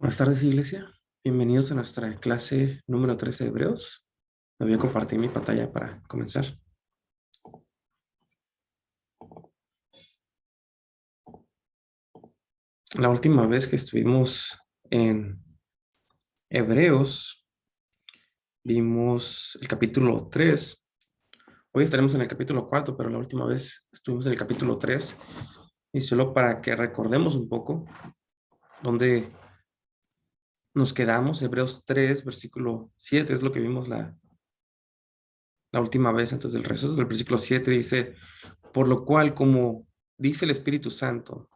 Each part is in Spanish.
Buenas tardes, iglesia. Bienvenidos a nuestra clase número 13 de Hebreos. Me voy a compartir mi pantalla para comenzar. La última vez que estuvimos en Hebreos, vimos el capítulo 3. Hoy estaremos en el capítulo 4, pero la última vez estuvimos en el capítulo 3. Y solo para que recordemos un poco dónde nos quedamos, Hebreos 3, versículo 7, es lo que vimos la última vez antes del rezo. El versículo 7 dice: por lo cual, como dice el Espíritu Santo,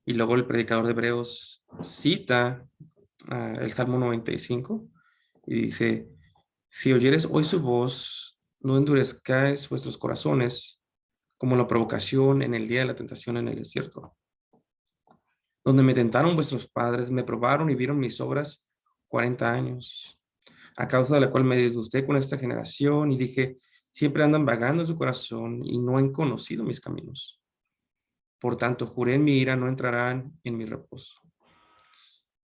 y luego el predicador de Hebreos cita el Salmo 95 y dice: si oyeres hoy su voz, no endurezcáis vuestros corazones como la provocación en el día de la tentación en el desierto, donde me tentaron vuestros padres, me probaron y vieron mis obras 40 años, a causa de la cual me disgusté con esta generación y dije: siempre andan vagando en su corazón y no han conocido mis caminos. Por tanto, juré en mi ira, no entrarán en mi reposo.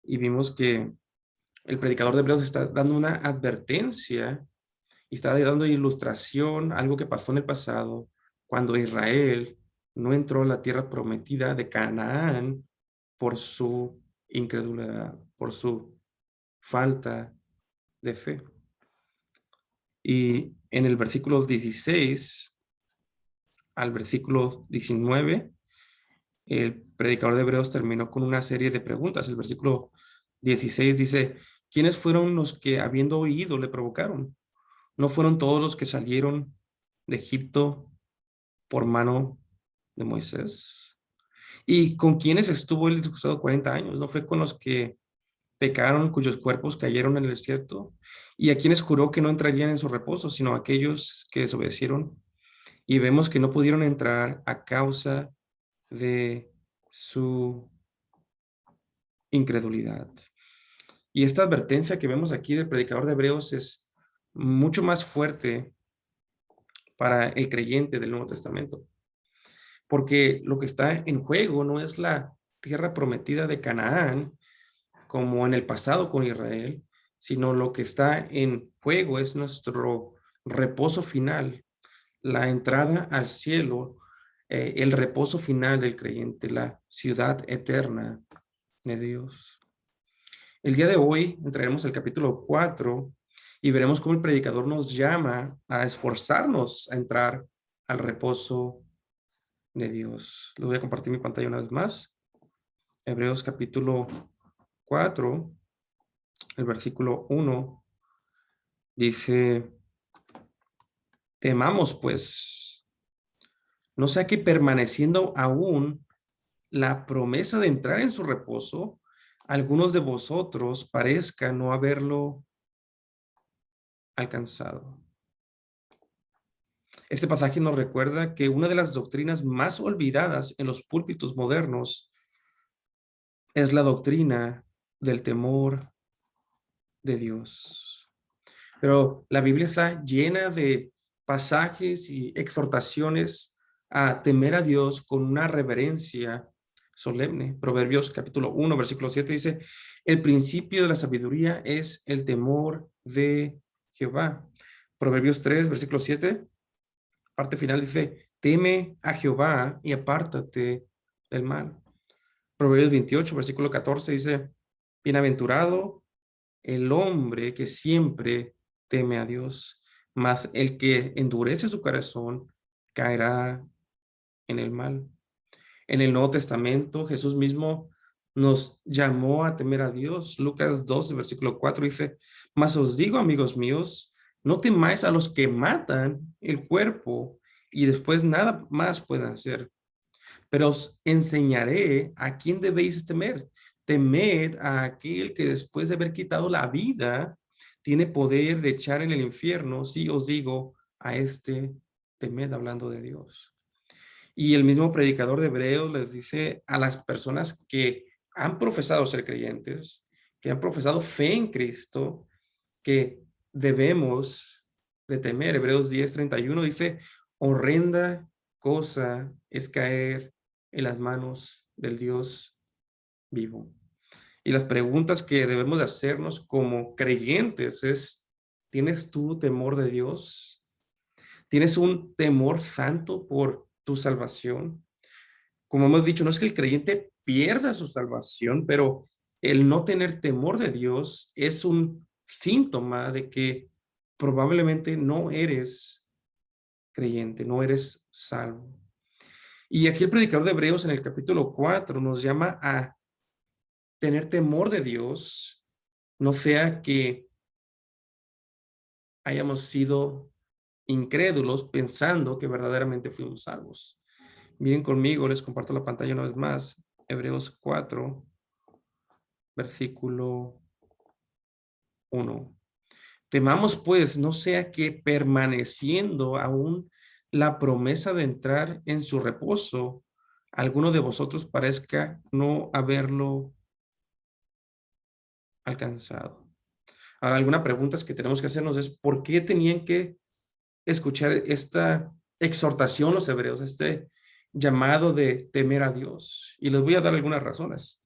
Y vimos que el predicador de Hebreos está dando una advertencia y está dando ilustración, algo que pasó en el pasado, cuando Israel no entró a la tierra prometida de Canaán por su incredulidad, por su falta de fe. Y en el versículo 16 al versículo 19, el predicador de Hebreos terminó con una serie de preguntas. El versículo 16 dice: ¿quiénes fueron los que, habiendo oído, le provocaron? ¿No fueron todos los que salieron de Egipto por mano de Moisés? ¿Y con quiénes estuvo él disgustado 40 años? ¿No fue con los que pecaron, cuyos cuerpos cayeron en el desierto? ¿Y a quienes juró que no entrarían en su reposo, sino a aquellos que desobedecieron? Y vemos que no pudieron entrar a causa de su incredulidad. Y esta advertencia que vemos aquí del predicador de Hebreos es mucho más fuerte para el creyente del Nuevo Testamento, porque lo que está en juego no es la tierra prometida de Canaán, como en el pasado con Israel, sino lo que está en juego es nuestro reposo final, la entrada al cielo, el reposo final del creyente, la ciudad eterna de Dios. El día de hoy entraremos al capítulo 4 y veremos cómo el predicador nos llama a esforzarnos a entrar al reposo de Dios. Les voy a compartir mi pantalla una vez más. Hebreos capítulo 4, el versículo 1 dice: temamos pues, no sea que permaneciendo aún la promesa de entrar en su reposo, algunos de vosotros parezca no haberlo alcanzado. Este pasaje nos recuerda que una de las doctrinas más olvidadas en los púlpitos modernos es la doctrina del temor de Dios. Pero la Biblia está llena de pasajes y exhortaciones a temer a Dios con una reverencia solemne. Proverbios capítulo 1, versículo 7 dice: el principio de la sabiduría es el temor de Jehová. Proverbios 3, versículo 7, parte final dice: teme a Jehová y apártate del mal. Proverbios 28, versículo 14 dice: bienaventurado el hombre que siempre teme a Dios, mas el que endurece su corazón caerá en el mal. En el Nuevo Testamento, Jesús mismo nos llamó a temer a Dios. Lucas 12, versículo 4 dice: mas os digo, amigos míos, no temáis a los que matan el cuerpo y después nada más pueden hacer, pero os enseñaré a quién debéis temer. Temed a aquel que después de haber quitado la vida tiene poder de echar en el infierno. Sí os digo, a este temed, hablando de Dios. Y el mismo predicador de Hebreos les dice a las personas que han profesado ser creyentes, que han profesado fe en Cristo, que debemos de temer. Hebreos 10:31 dice: horrenda cosa es caer en las manos del Dios vivo. Y las preguntas que debemos de hacernos como creyentes es, ¿tienes tú temor de Dios? ¿Tienes un temor santo por tu salvación? Como hemos dicho, no es que el creyente pierda su salvación, pero el no tener temor de Dios es un síntoma de que probablemente no eres creyente, no eres salvo. Y aquí el predicador de Hebreos en el capítulo 4 nos llama a tener temor de Dios, no sea que hayamos sido incrédulos pensando que verdaderamente fuimos salvos. Miren conmigo, les comparto la pantalla una vez más. Hebreos 4, versículo 1. Temamos pues, no sea que permaneciendo aún la promesa de entrar en su reposo, alguno de vosotros parezca no haberlo alcanzado. Ahora, alguna pregunta que tenemos que hacernos es, ¿por qué tenían que escuchar esta exhortación los hebreos, este llamado de temer a Dios? Y les voy a dar algunas razones.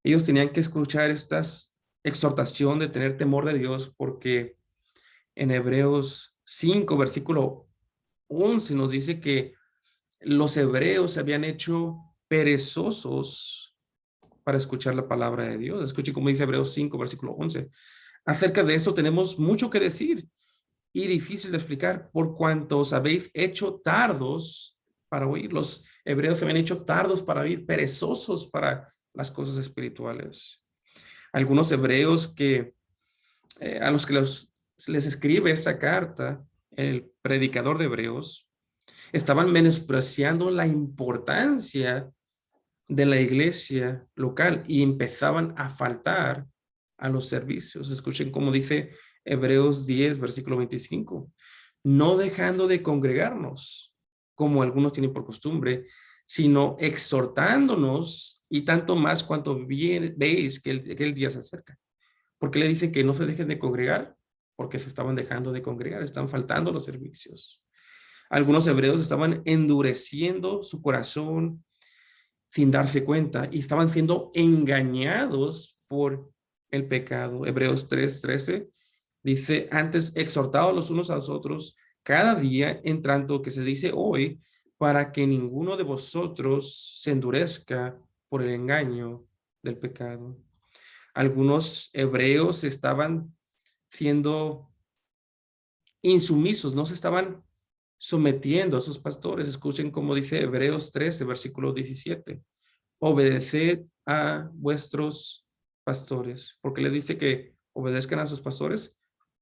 Ellos tenían que escuchar esta exhortación de tener temor de Dios porque en Hebreos 5, versículo 11 nos dice que los hebreos se habían hecho perezosos para escuchar la palabra de Dios. Escuche cómo dice Hebreos 5, versículo 11. Acerca de eso tenemos mucho que decir y difícil de explicar por cuanto os habéis hecho tardos para oír. Los hebreos se habían hecho tardos para oír, perezosos para las cosas espirituales. Algunos hebreos que a los que les escribe esta carta, el predicador de Hebreos, estaban menospreciando la importancia de la iglesia local y empezaban a faltar a los servicios. Escuchen cómo dice Hebreos 10, versículo 25. No dejando de congregarnos, como algunos tienen por costumbre, sino exhortándonos y tanto más cuanto bien veis que aquel día se acerca. ¿Por qué le dice que no se dejen de congregar? Porque se estaban dejando de congregar, están faltando los servicios. Algunos hebreos estaban endureciendo su corazón sin darse cuenta y estaban siendo engañados por el pecado. Hebreos 3:13 dice, antes exhortados los unos a los otros cada día, en tanto que se dice hoy, para que ninguno de vosotros se endurezca por el engaño del pecado. Algunos hebreos estaban siendo insumisos, no se estaban sometiendo a sus pastores. Escuchen cómo dice Hebreos 13, versículo 17. Obedeced a vuestros pastores. ¿Por qué les dice que obedezcan a sus pastores?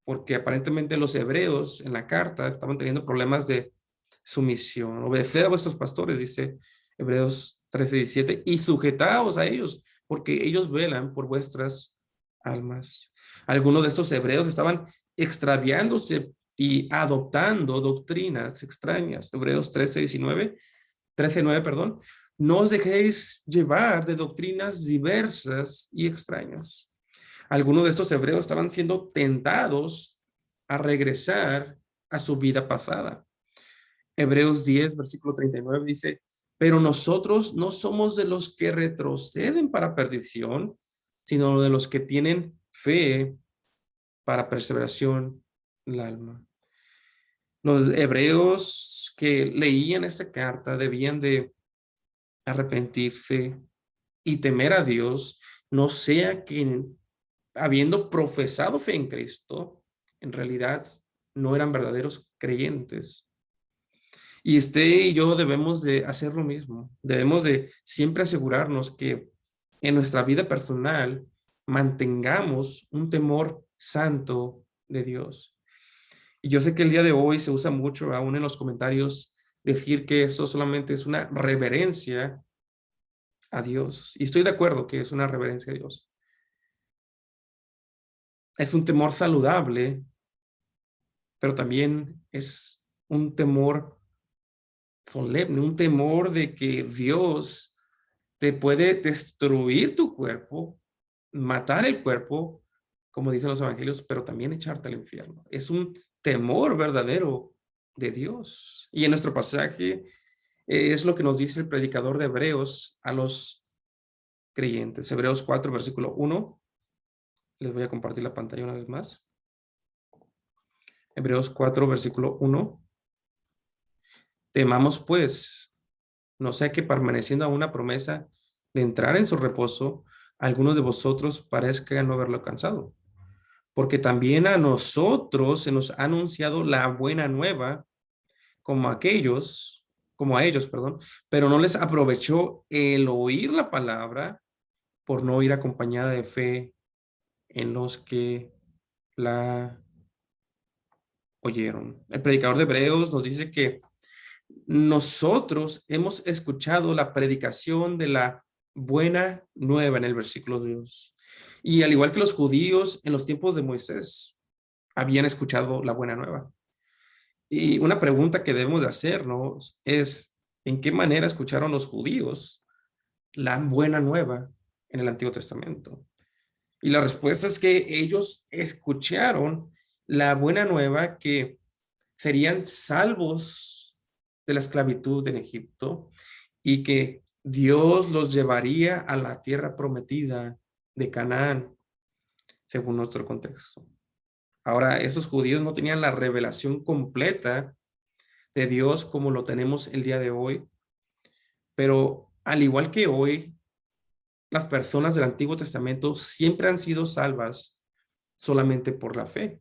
Porque aparentemente los hebreos en la carta estaban teniendo problemas de sumisión. Obedeced a vuestros pastores, dice Hebreos 13:17, y sujetaos a ellos, porque ellos velan por vuestras almas. Algunos de estos hebreos estaban extraviándose y adoptando doctrinas extrañas. Hebreos 13:9, perdón. No os dejéis llevar de doctrinas diversas y extrañas. Algunos de estos hebreos estaban siendo tentados a regresar a su vida pasada. Hebreos 10, versículo 39 dice, pero nosotros no somos de los que retroceden para perdición, sino de los que tienen fe para perseveración el alma. Los hebreos que leían esta carta debían de arrepentirse y temer a Dios, no sea que habiendo profesado fe en Cristo, en realidad no eran verdaderos creyentes. Y usted y yo debemos de hacer lo mismo. Debemos de siempre asegurarnos que en nuestra vida personal mantengamos un temor santo de Dios. Y yo sé que el día de hoy se usa mucho, aún en los comentarios, decir que esto solamente es una reverencia a Dios. Y estoy de acuerdo que es una reverencia a Dios. Es un temor saludable, pero también es un temor solemne, un temor de que Dios te puede destruir tu cuerpo, matar el cuerpo, como dicen los evangelios, pero también echarte al infierno. Es un temor verdadero de Dios. Y en nuestro pasaje es lo que nos dice el predicador de Hebreos a los creyentes. Hebreos 4, versículo 1. Les voy a compartir la pantalla una vez más. Hebreos 4, versículo 1. Temamos pues, no sea que permaneciendo a una promesa de entrar en su reposo, algunos de vosotros parezcan no haberlo alcanzado. Porque también a nosotros se nos ha anunciado la buena nueva, como a ellos, perdón, pero no les aprovechó el oír la palabra por no ir acompañada de fe en los que la oyeron. El predicador de Hebreos nos dice que nosotros hemos escuchado la predicación de la buena nueva en el versículo 2. Y al igual que los judíos en los tiempos de Moisés habían escuchado la buena nueva. Y una pregunta que debemos de hacernos es, ¿en qué manera escucharon los judíos la buena nueva en el Antiguo Testamento? Y la respuesta es que ellos escucharon la buena nueva que serían salvos de la esclavitud en Egipto y que Dios los llevaría a la tierra prometida de Canaán, según nuestro contexto. Ahora, esos judíos no tenían la revelación completa de Dios como lo tenemos el día de hoy, pero al igual que hoy, las personas del Antiguo Testamento siempre han sido salvas solamente por la fe.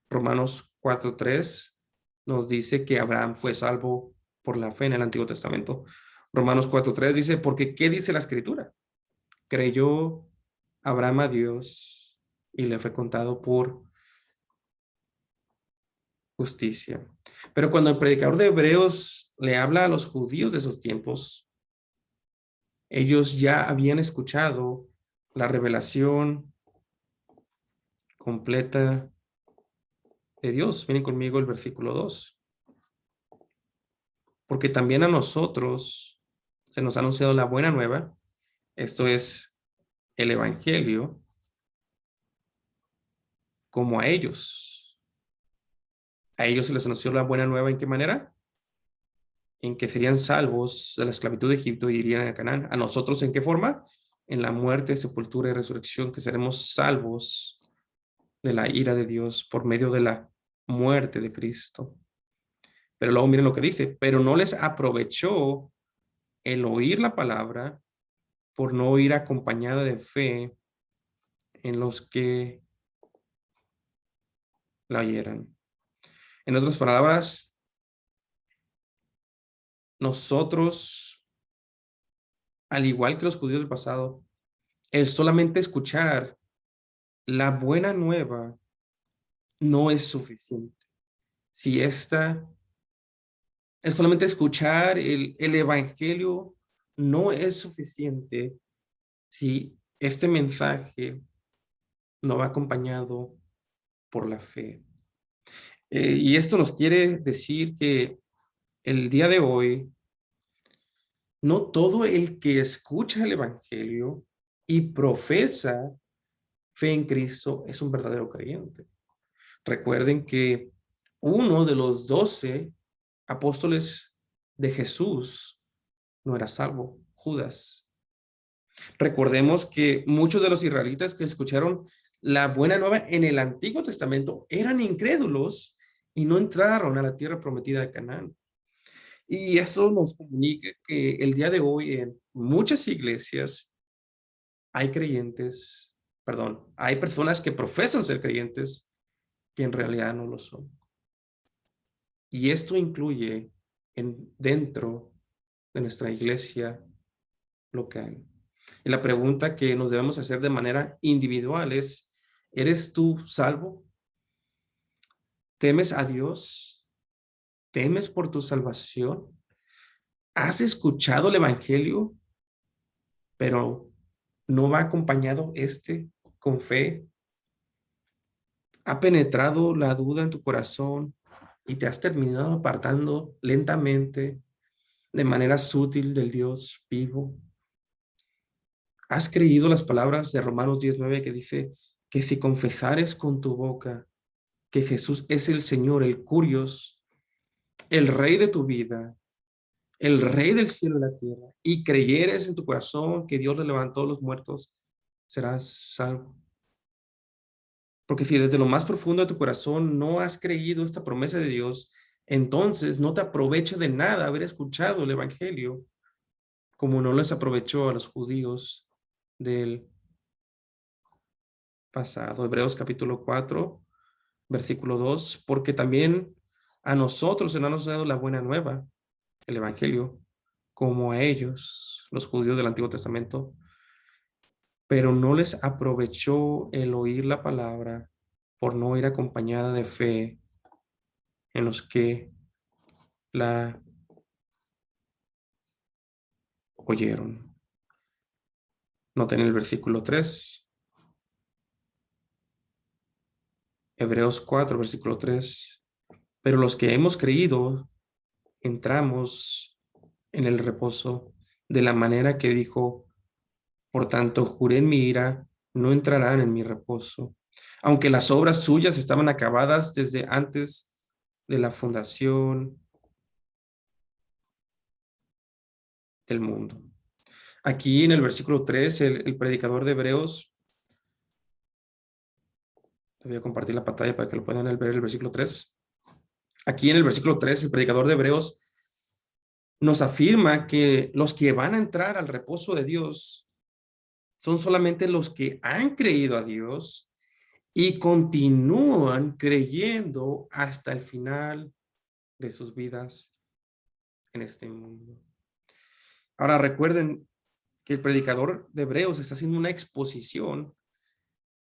Romanos 4:3 nos dice que Abraham fue salvo por la fe en el Antiguo Testamento. Romanos 4:3 dice, porque ¿qué dice la Escritura? Creyó Abraham a Dios y le fue contado por justicia. Pero cuando el predicador de Hebreos le habla a los judíos de esos tiempos, ellos ya habían escuchado la revelación completa de Dios. Miren conmigo el versículo 2. Porque también a nosotros se nos ha anunciado la buena nueva, esto es el evangelio, como a ellos. A ellos se les anunció la buena nueva, ¿en qué manera? En que serían salvos de la esclavitud de Egipto y irían a Canaán. A nosotros, ¿en qué forma? En la muerte, sepultura y resurrección, que seremos salvos de la ira de Dios por medio de la muerte de Cristo. Pero luego miren lo que dice, pero no les aprovechó el oír la palabra por no ir acompañada de fe en los que la oyeran. En otras palabras, nosotros, al igual que los judíos del pasado, el solamente escuchar la buena nueva no es suficiente. Si el solamente escuchar el evangelio no es suficiente si este mensaje no va acompañado por la fe. Y esto nos quiere decir que el día de hoy, no todo el que escucha el evangelio y profesa fe en Cristo es un verdadero creyente. Recuerden que uno de los 12 apóstoles de Jesús no era salvo, Judas. Recordemos que muchos de los israelitas que escucharon la buena nueva en el Antiguo Testamento eran incrédulos y no entraron a la tierra prometida de Canaán. Y eso nos comunica que el día de hoy en muchas iglesias hay creyentes, perdón, hay personas que profesan ser creyentes que en realidad no lo son. Y esto incluye dentro de nuestra iglesia local. Y la pregunta que nos debemos hacer de manera individual es, ¿eres tú salvo? ¿Temes a Dios? ¿Temes por tu salvación? ¿Has escuchado el evangelio, pero no va acompañado con fe? ¿Ha penetrado la duda en tu corazón y te has terminado apartando lentamente, de manera sutil, del Dios vivo? ¿Has creído las palabras de Romanos 19 que dice que si confesares con tu boca que Jesús es el Señor, el Curios, el Rey de tu vida, el Rey del cielo y la tierra, y creyeres en tu corazón que Dios le levantó a los muertos, serás salvo. Porque si desde lo más profundo de tu corazón no has creído esta promesa de Dios, entonces no te aprovecha de nada haber escuchado el Evangelio, como no les aprovechó a los judíos del pasado. Hebreos capítulo 4, versículo 2, porque también a nosotros se nos ha dado la buena nueva, el Evangelio, como a ellos, los judíos del Antiguo Testamento, pero no les aprovechó el oír la palabra por no ir acompañada de fe en los que la oyeron. Noten el versículo 3, Hebreos 4, versículo 3. Pero los que hemos creído, entramos en el reposo de la manera que dijo, por tanto, juré en mi ira, no entrarán en mi reposo, aunque las obras suyas estaban acabadas desde antes de la fundación del mundo. Aquí en el versículo 3, el predicador de Hebreos, voy a compartir la pantalla para que lo puedan ver el versículo 3. Aquí en el versículo 3, el predicador de Hebreos nos afirma que los que van a entrar al reposo de Dios son solamente los que han creído a Dios y continúan creyendo hasta el final de sus vidas en este mundo. Ahora recuerden que el predicador de Hebreos está haciendo una exposición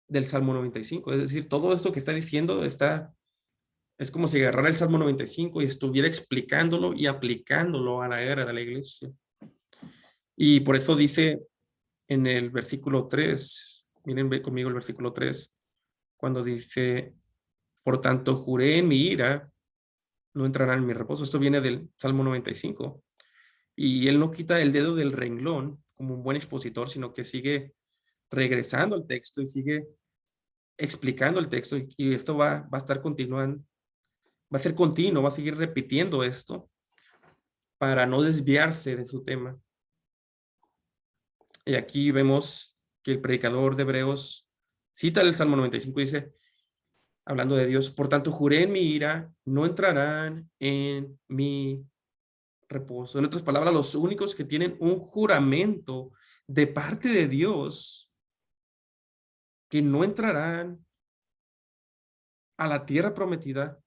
del Salmo 95, es decir, todo esto que está diciendo es como si agarrara el Salmo 95 y estuviera explicándolo y aplicándolo a la era de la iglesia. Y por eso dice en el versículo 3, miren ve conmigo el versículo 3, cuando dice, por tanto juré en mi ira, no entrarán en mi reposo. Esto viene del Salmo 95. Y él no quita el dedo del renglón como un buen expositor, sino que sigue regresando al texto y sigue explicando el texto. Y esto va a estar continuando, va a ser continuo, va a seguir repitiendo esto para no desviarse de su tema. Y aquí vemos que el predicador de Hebreos cita el Salmo 95 y dice, hablando de Dios, por tanto juré en mi ira, no entrarán en mi reposo. En otras palabras, los únicos que tienen un juramento de parte de Dios que no entrarán a la tierra prometida,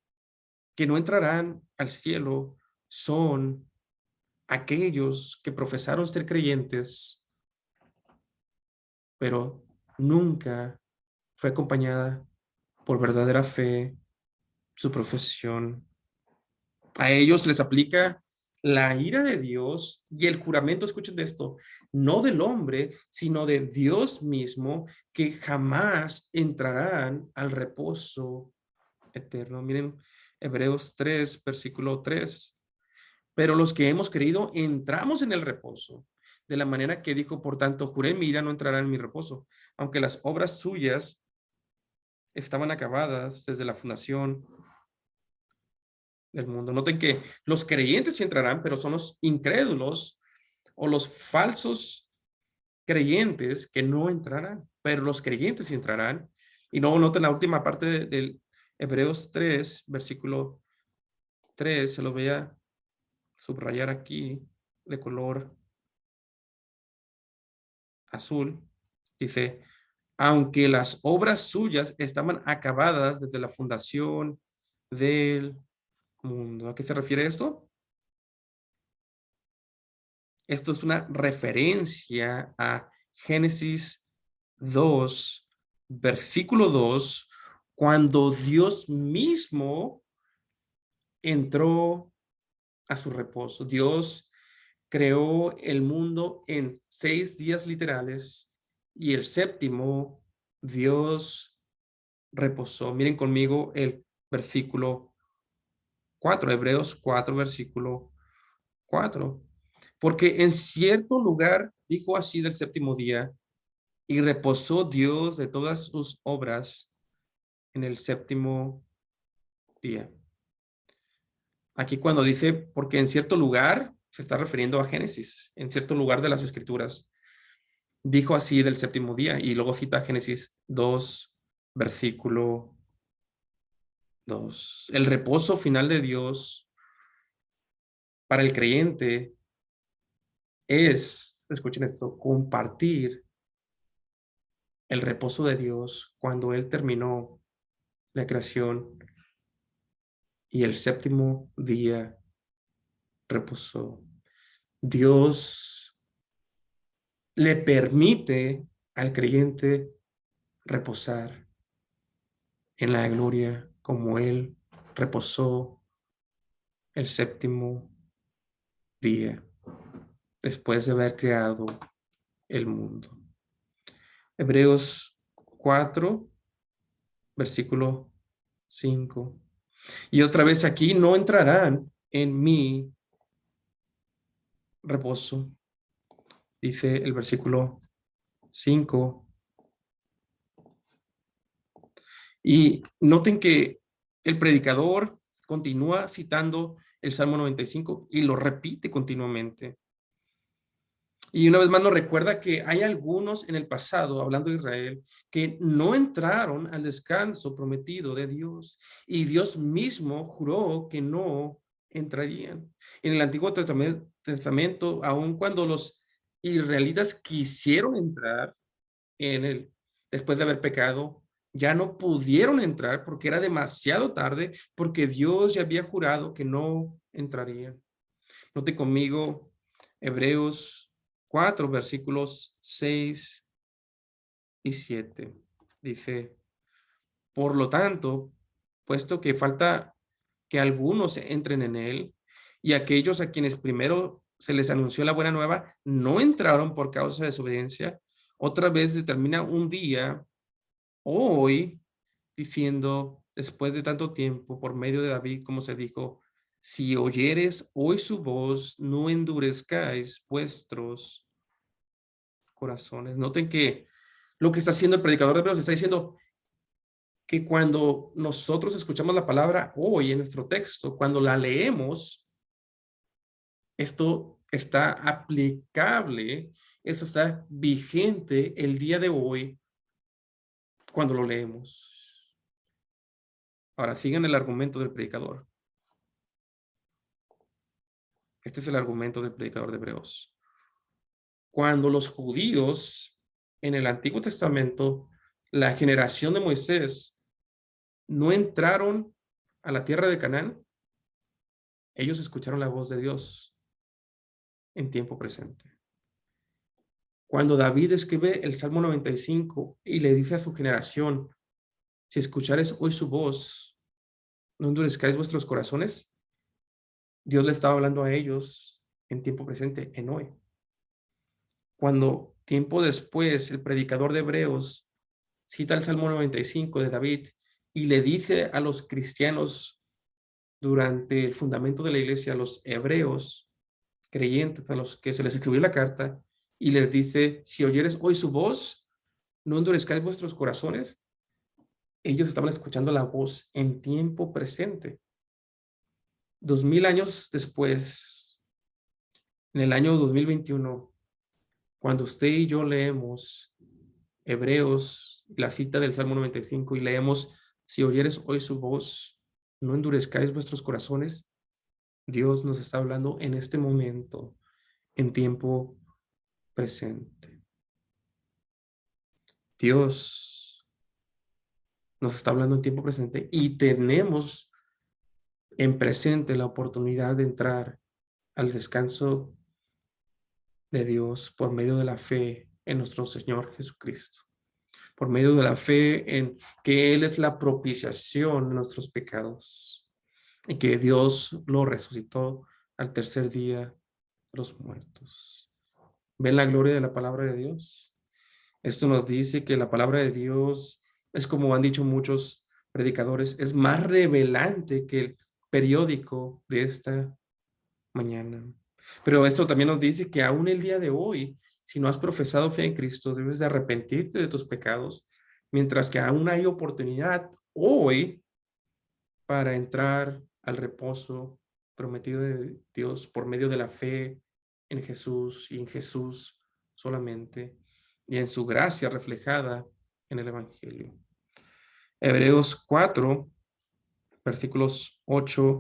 que no entrarán al cielo, son aquellos que profesaron ser creyentes, pero nunca fue acompañada por verdadera fe su profesión. A ellos les aplica la ira de Dios y el juramento, escuchen de esto, no del hombre, sino de Dios mismo, que jamás entrarán al reposo eterno. Miren, Hebreos 3, versículo 3. Pero los que hemos creído entramos en el reposo, de la manera que dijo, por tanto, juré mi ira, no entrará en mi reposo, aunque las obras suyas estaban acabadas desde la fundación del mundo. Noten que los creyentes sí entrarán, pero son los incrédulos o los falsos creyentes que no entrarán, pero los creyentes sí entrarán. Y no noten la última parte del Hebreos 3, versículo 3, se lo voy a subrayar aquí de color azul. Dice, aunque las obras suyas estaban acabadas desde la fundación del mundo. ¿A qué se refiere esto? Esto es una referencia a Génesis 2, versículo 2, cuando Dios mismo entró a su reposo. Dios creó el mundo en 6 días literales y el séptimo Dios reposó. Miren conmigo el versículo 4, Hebreos 4, versículo 4. Porque en cierto lugar dijo así del séptimo día, y reposó Dios de todas sus obras en el séptimo día. Aquí cuando dice, porque en cierto lugar, se está refiriendo a Génesis, en cierto lugar de las Escrituras. Dijo así del séptimo día, y luego cita Génesis 2, versículo 2. El reposo final de Dios para el creyente es, escuchen esto, compartir el reposo de Dios cuando Él terminó la creación y el séptimo día reposó. Dios le permite al creyente reposar en la gloria como Él reposó el séptimo día después de haber creado el mundo. Hebreos 4, versículo 5. Y otra vez aquí, no entrarán en mi reposo, dice el versículo 5. Y noten que el predicador continúa citando el Salmo 95 y lo repite continuamente. Y una vez más nos recuerda que hay algunos en el pasado, hablando de Israel, que no entraron al descanso prometido de Dios. Y Dios mismo juró que no entrarían. En el Antiguo Testamento, aun cuando los israelitas quisieron entrar en él, después de haber pecado, ya no pudieron entrar porque era demasiado tarde, porque Dios ya había jurado que no entrarían. Note conmigo Hebreos 4, versículos 6 y 7. Dice, por lo tanto, puesto que falta que algunos entren en él, y aquellos a quienes primero se les anunció la buena nueva no entraron por causa de desobediencia, otra vez determina un día, hoy, diciendo, después de tanto tiempo, por medio de David, como se dijo, si oyeres hoy su voz, no endurezcáis vuestros corazones. Noten que lo que está haciendo el predicador de Hebreos está diciendo que cuando nosotros escuchamos la palabra hoy en nuestro texto, cuando la leemos, esto está aplicable, esto está vigente el día de hoy cuando lo leemos. Ahora sigan el argumento del predicador. Este es el argumento del predicador de Hebreos. Cuando los judíos en el Antiguo Testamento, la generación de Moisés, no entraron a la tierra de Canaán, ellos escucharon la voz de Dios en tiempo presente. Cuando David escribe el Salmo 95 y le dice a su generación, si escuchares hoy su voz, no endurezcáis vuestros corazones, Dios le estaba hablando a ellos en tiempo presente, en hoy. Cuando tiempo después el predicador de Hebreos cita el Salmo 95 de David y le dice a los cristianos durante el fundamento de la iglesia, a los hebreos creyentes a los que se les escribió la carta, y les dice, si oyeres hoy su voz, no endurezcáis vuestros corazones. Ellos estaban escuchando la voz en tiempo presente. 2000 años después, en el año 2021, cuando usted y yo leemos Hebreos, la cita del Salmo 95, y leemos, si oyeres hoy su voz, no endurezcáis vuestros corazones, Dios nos está hablando en este momento, en tiempo presente. Dios nos está hablando en tiempo presente y tenemos en presente la oportunidad de entrar al descanso de Dios por medio de la fe en nuestro Señor Jesucristo, por medio de la fe en que Él es la propiciación de nuestros pecados y que Dios lo resucitó al tercer día de los muertos. ¿Ven la gloria de la palabra de Dios? Esto nos dice que la palabra de Dios es, como han dicho muchos predicadores, es más revelante que el periódico de esta mañana. Pero esto también nos dice que aún el día de hoy, si no has profesado fe en Cristo, debes de arrepentirte de tus pecados, mientras que aún hay oportunidad hoy para entrar al reposo prometido de Dios por medio de la fe en Jesús y en Jesús solamente, y en su gracia reflejada en el Evangelio. Hebreos 4, versículos 8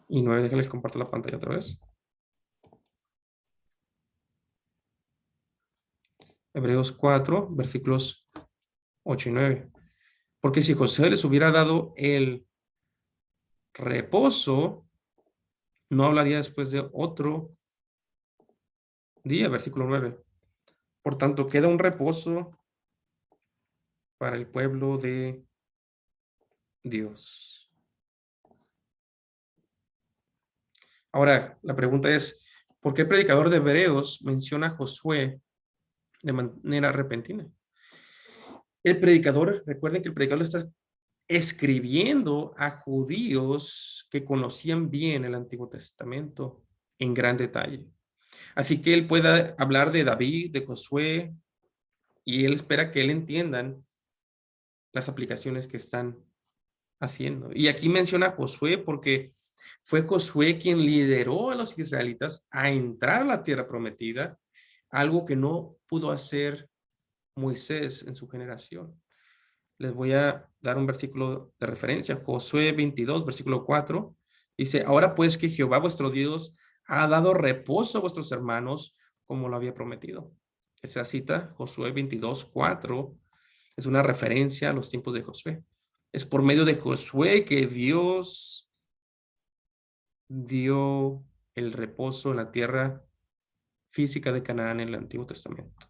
y 9. Déjenles comparto la pantalla otra vez. Hebreos 4, versículos 8 y 9. Porque si José les hubiera dado el reposo, no hablaría después de otro día, versículo 9. Por tanto, queda un reposo para el pueblo de Dios. Ahora, la pregunta es, ¿por qué el predicador de Hebreos menciona a Josué de manera repentina? El predicador, recuerden que el predicador está escribiendo a judíos que conocían bien el Antiguo Testamento en gran detalle. Así que él pueda hablar de David, de Josué, y él espera que él entiendan las aplicaciones que están haciendo. Y aquí menciona a Josué porque fue Josué quien lideró a los israelitas a entrar a la tierra prometida, algo que no pudo hacer Moisés en su generación. Les voy a dar un versículo de referencia, Josué 22, versículo 4. Dice, ahora pues que Jehová vuestro Dios ha dado reposo a vuestros hermanos como lo había prometido. Esa cita, Josué 22, 4, es una referencia a los tiempos de Josué. Es por medio de Josué que Dios dio el reposo en la tierra física de Canaán en el Antiguo Testamento.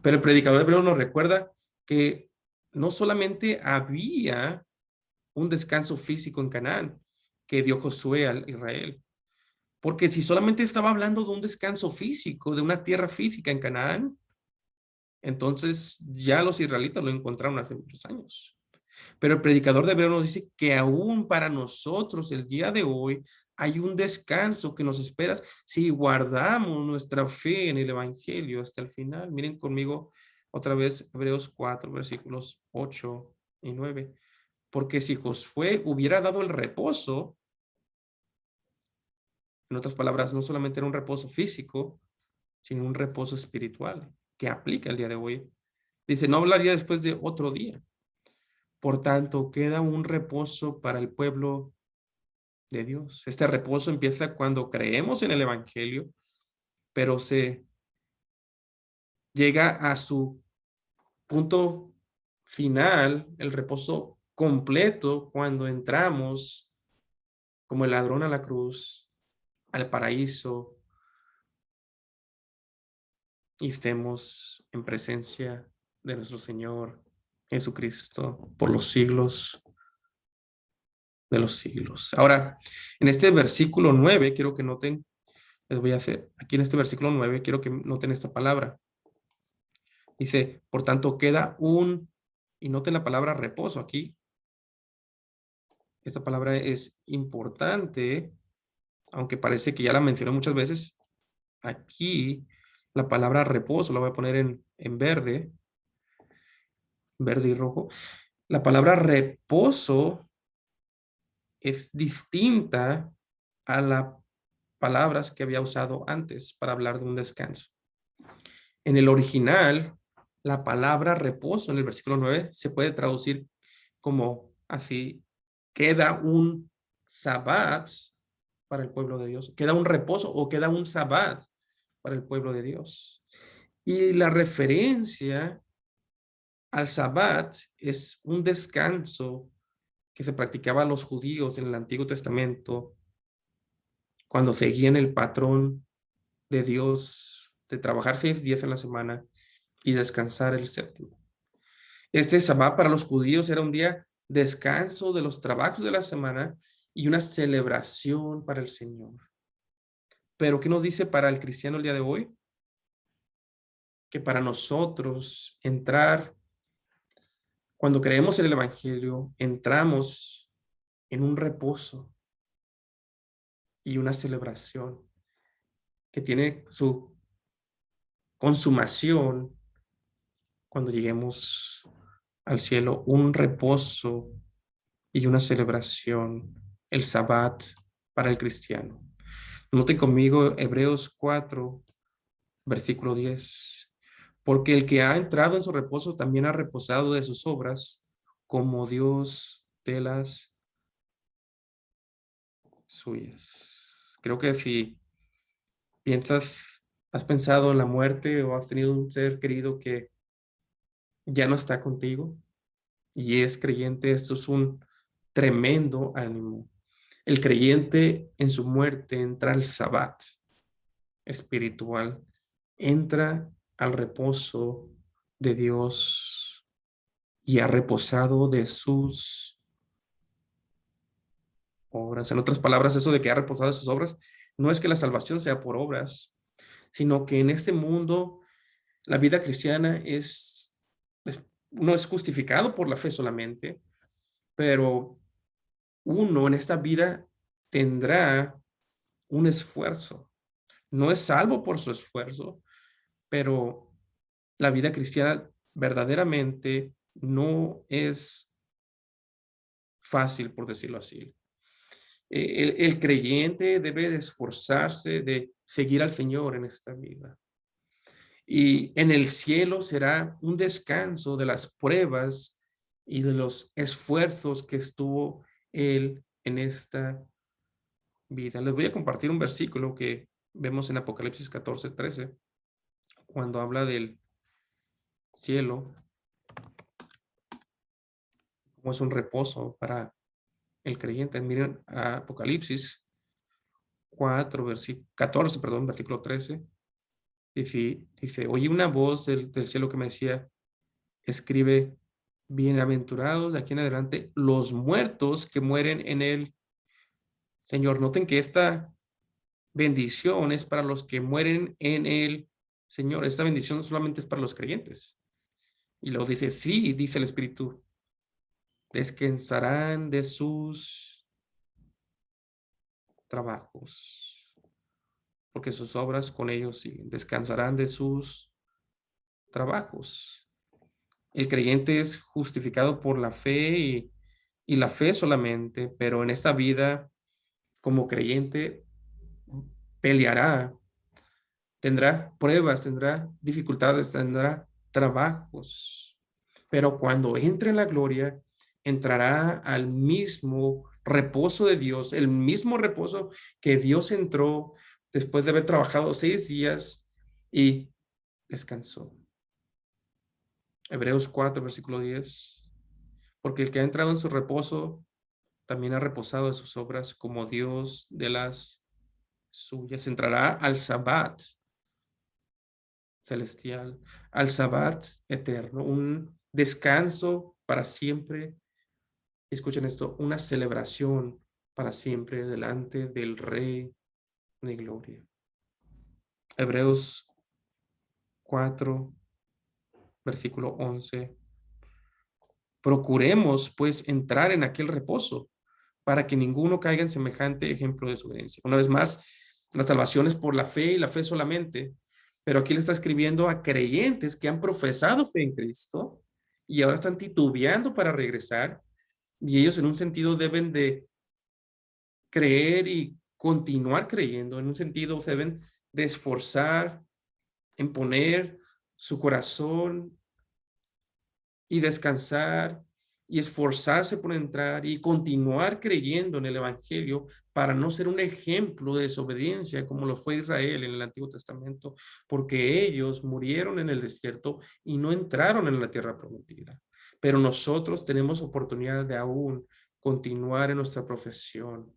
Pero el predicador hebreo nos recuerda que no solamente había un descanso físico en Canaán que dio Josué al Israel, porque si solamente estaba hablando de un descanso físico, de una tierra física en Canaán, entonces ya los israelitas lo encontraron hace muchos años. Pero el predicador de Hebreo nos dice que aún para nosotros el día de hoy hay un descanso que nos espera si guardamos nuestra fe en el Evangelio hasta el final. Miren conmigo otra vez Hebreos 4, versículos 8 y 9. Porque si Josué hubiera dado el reposo, en otras palabras, no solamente era un reposo físico, sino un reposo espiritual que aplica el día de hoy. Dice, no hablaría después de otro día. Por tanto, queda un reposo para el pueblo de Dios. Este reposo empieza cuando creemos en el Evangelio, pero se llega a su punto final, el reposo completo, cuando entramos como el ladrón a la cruz, al paraíso, y estemos en presencia de nuestro Señor Jesucristo por los siglos de los siglos. Ahora, en este versículo 9, quiero que noten, les voy a hacer, aquí en este versículo 9, quiero que noten esta palabra. Dice, por tanto, queda y noten la palabra reposo aquí. Esta palabra es importante, aunque parece que ya la mencioné muchas veces. Aquí, la palabra reposo, la voy a poner en verde y rojo. La palabra reposo es distinta a las palabras que había usado antes para hablar de un descanso. En el original, la palabra reposo en el versículo 9 se puede traducir como así, queda un sabbat para el pueblo de Dios, queda un reposo o queda un sabbat para el pueblo de Dios. Y la referencia al sabbat es un descanso que se practicaba a los judíos en el Antiguo Testamento cuando seguían el patrón de Dios de trabajar 6 días a la semana y descansar el séptimo. Este sabbat para los judíos era un día descanso de los trabajos de la semana y una celebración para el Señor. Pero ¿qué nos dice para el cristiano el día de hoy? Que para nosotros entrar, cuando creemos en el Evangelio, entramos en un reposo y una celebración que tiene su consumación cuando lleguemos al cielo, un reposo y una celebración el Sabbat para el cristiano. Noten conmigo Hebreos 4, versículo 10. Porque el que ha entrado en su reposo también ha reposado de sus obras, como Dios de las suyas. Creo que si piensas, has pensado en la muerte o has tenido un ser querido que ya no está contigo y es creyente, esto es un tremendo ánimo. El creyente en su muerte entra al sabbat espiritual, entra al reposo de Dios y ha reposado de sus obras. En otras palabras, eso de que ha reposado de sus obras, no es que la salvación sea por obras, sino que en este mundo la vida cristiana no es justificado por la fe solamente, pero uno en esta vida tendrá un esfuerzo. No es salvo por su esfuerzo, pero la vida cristiana verdaderamente no es fácil, por decirlo así. El creyente debe de esforzarse de seguir al Señor en esta vida. Y en el cielo será un descanso de las pruebas y de los esfuerzos que estuvo Él en esta vida. Les voy a compartir un versículo que vemos en Apocalipsis 14:13, cuando habla del cielo, como es un reposo para el creyente. Miren a Apocalipsis 14, perdón, versículo 13. Dice, oí una voz del cielo que me decía, escribe, bienaventurados de aquí en adelante los muertos que mueren en el Señor. Noten que esta bendición es para los que mueren en el Señor. Esta bendición solamente es para los creyentes. Y luego dice, sí, dice el Espíritu, descansarán de sus trabajos, porque sus obras con ellos siguen. Descansarán de sus trabajos. El creyente es justificado por la fe y la fe solamente, pero en esta vida, como creyente, peleará, tendrá pruebas, tendrá dificultades, tendrá trabajos. Pero cuando entre en la gloria, entrará al mismo reposo de Dios, el mismo reposo que Dios entró después de haber trabajado 6 días y descansó. Hebreos 4, versículo 10. Porque el que ha entrado en su reposo también ha reposado de sus obras como Dios de las suyas. Entrará al Sabbat celestial, al Sabbat eterno, un descanso para siempre. Escuchen esto, una celebración para siempre delante del Rey de Gloria. Hebreos 4, versículo 11. Procuremos, pues, entrar en aquel reposo para que ninguno caiga en semejante ejemplo de desobediencia. Una vez más, la salvación es por la fe y la fe solamente, pero aquí le está escribiendo a creyentes que han profesado fe en Cristo y ahora están titubeando para regresar, y ellos en un sentido deben de creer y continuar creyendo, en un sentido se deben de esforzar en poner su corazón y descansar y esforzarse por entrar y continuar creyendo en el Evangelio para no ser un ejemplo de desobediencia como lo fue Israel en el Antiguo Testamento, porque ellos murieron en el desierto y no entraron en la tierra prometida. Pero nosotros tenemos oportunidad de aún continuar en nuestra profesión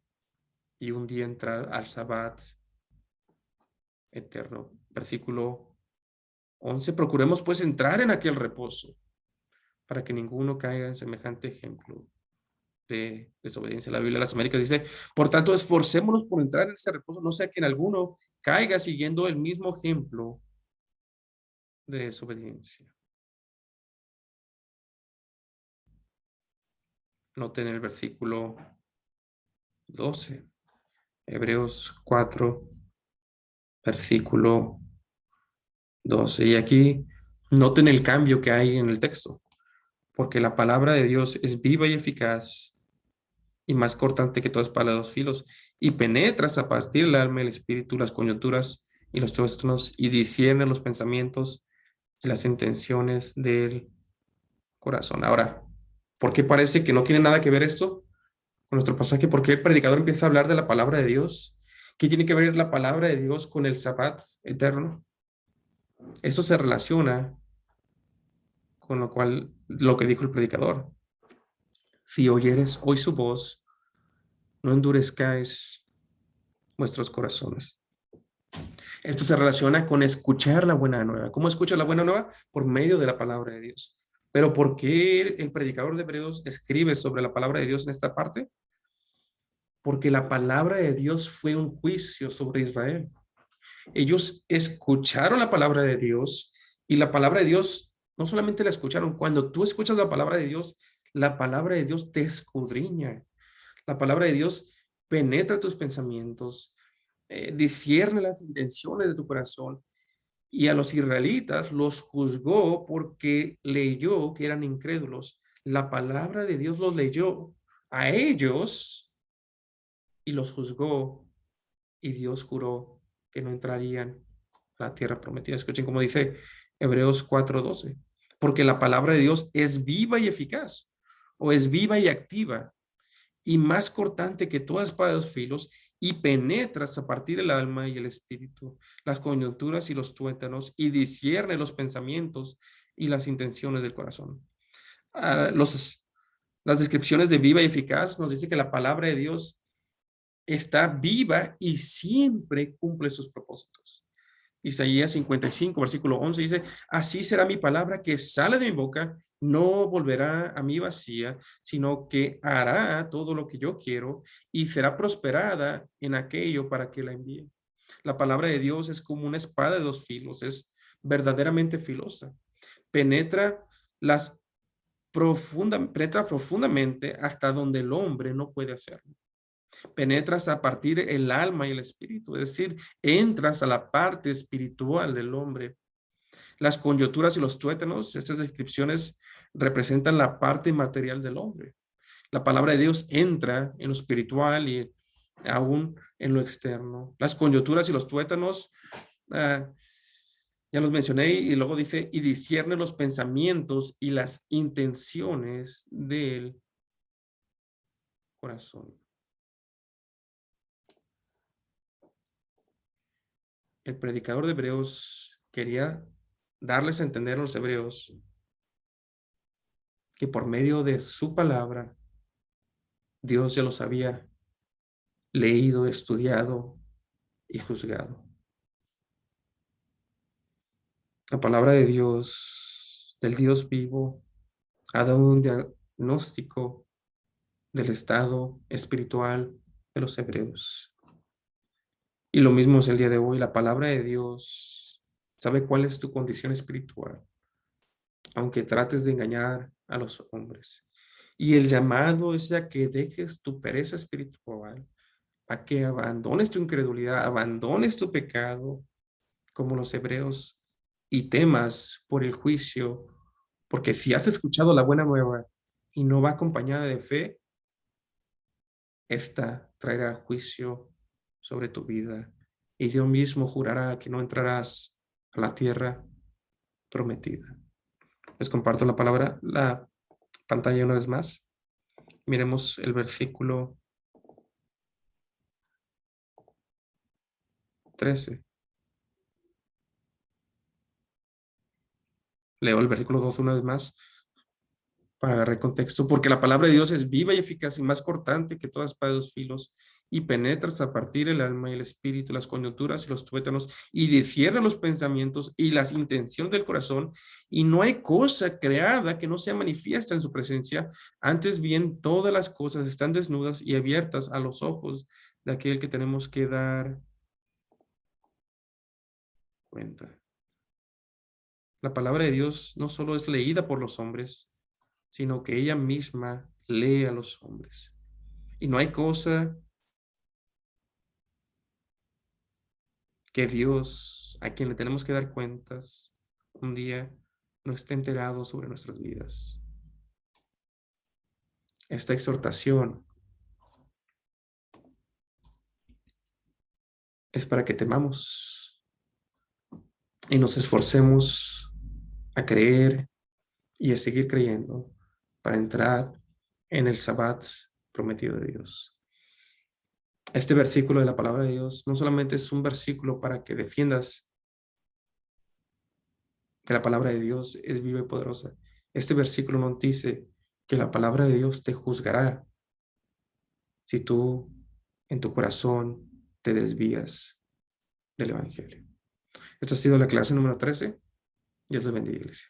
y un día entrar al Sabbat eterno. Versículo 11. Procuremos pues entrar en aquel reposo para que ninguno caiga en semejante ejemplo de desobediencia. La Biblia de las Américas dice, por tanto, esforcémonos por entrar en ese reposo, no sea que en alguno caiga siguiendo el mismo ejemplo de desobediencia. Noten el versículo 12, Hebreos 4, versículo 12. Y aquí noten el cambio que hay en el texto, porque la palabra de Dios es viva y eficaz y más cortante que toda espada de dos filos, y penetras a partir del alma, el espíritu, las coyunturas y los tuétanos, y discierne los pensamientos y las intenciones del corazón. Ahora, ¿por qué parece que no tiene nada que ver esto con nuestro pasaje? ¿Por qué el predicador empieza a hablar de la palabra de Dios? ¿Qué tiene que ver la palabra de Dios con el Sabbat eterno? Eso se relaciona con lo que dijo el predicador. Si oyeres hoy su voz, no endurezcáis vuestros corazones. Esto se relaciona con escuchar la buena nueva. ¿Cómo escucha la buena nueva? Por medio de la palabra de Dios. Pero ¿por qué el predicador de Hebreos escribe sobre la palabra de Dios en esta parte? Porque la palabra de Dios fue un juicio sobre Israel. Ellos escucharon la palabra de Dios y la palabra de Dios no solamente la escucharon, cuando tú escuchas la palabra de Dios te escudriña. La palabra de Dios penetra tus pensamientos, discierne las intenciones de tu corazón. Y a los israelitas los juzgó porque leyó que eran incrédulos. La palabra de Dios los leyó a ellos y los juzgó, y Dios juró que no entrarían a la tierra prometida. Escuchen cómo dice Hebreos 4:12. Porque la palabra de Dios es viva y eficaz, o es viva y activa, y más cortante que toda espada de dos filos, y penetras a partir del alma y el espíritu, las coyunturas y los tuétanos, y discierne los pensamientos y las intenciones del corazón. Ah, las descripciones de viva y eficaz nos dice que la palabra de Dios está viva y siempre cumple sus propósitos. Isaías 55, versículo 11 dice, así será mi palabra que sale de mi boca, no volverá a mí vacía, sino que hará todo lo que yo quiero y será prosperada en aquello para que la envíe. La palabra de Dios es como una espada de dos filos, es verdaderamente filosa. Penetra las penetra profundamente hasta donde el hombre no puede hacerlo. Penetras a partir el alma y el espíritu, es decir, entras a la parte espiritual del hombre. Las coyunturas y los tuétanos, estas descripciones representan la parte material del hombre. La palabra de Dios entra en lo espiritual y aún en lo externo. Las coyunturas y los tuétanos, ah, ya los mencioné, y luego dice, y discierne los pensamientos y las intenciones del corazón. El predicador de Hebreos quería darles a entender a los hebreos que por medio de su palabra Dios ya los había leído, estudiado y juzgado. La palabra de Dios, del Dios vivo, ha dado un diagnóstico del estado espiritual de los hebreos. Y lo mismo es el día de hoy. La palabra de Dios sabe cuál es tu condición espiritual, aunque trates de engañar a los hombres. Y el llamado es a que dejes tu pereza espiritual, a que abandones tu incredulidad, abandones tu pecado, como los hebreos, y temas por el juicio, porque si has escuchado la buena nueva y no va acompañada de fe, esta traerá juicio sobre tu vida. Y Dios mismo jurará que no entrarás a la tierra prometida. Les comparto la pantalla una vez más. Miremos el versículo 13. Leo el versículo 2 una vez más para agarrar contexto, porque la palabra de Dios es viva y eficaz y más cortante que todas espada de dos filos, y penetra hasta partir el alma y el espíritu, las coyunturas y los tuétanos, y discierne los pensamientos y las intenciones del corazón, y no hay cosa creada que no sea manifiesta en su presencia, antes bien todas las cosas están desnudas y abiertas a los ojos de aquel que tenemos que dar cuenta. La palabra de Dios no solo es leída por los hombres, sino que ella misma lee a los hombres. Y no hay cosa que Dios, a quien le tenemos que dar cuentas, un día no esté enterado sobre nuestras vidas. Esta exhortación es para que temamos y nos esforcemos a creer y a seguir creyendo para entrar en el Sabbat prometido de Dios. Este versículo de la palabra de Dios no solamente es un versículo para que defiendas que la palabra de Dios es viva y poderosa. Este versículo nos dice que la palabra de Dios te juzgará si tú en tu corazón te desvías del Evangelio. Esta ha sido la clase número 13. Dios les bendiga, iglesia.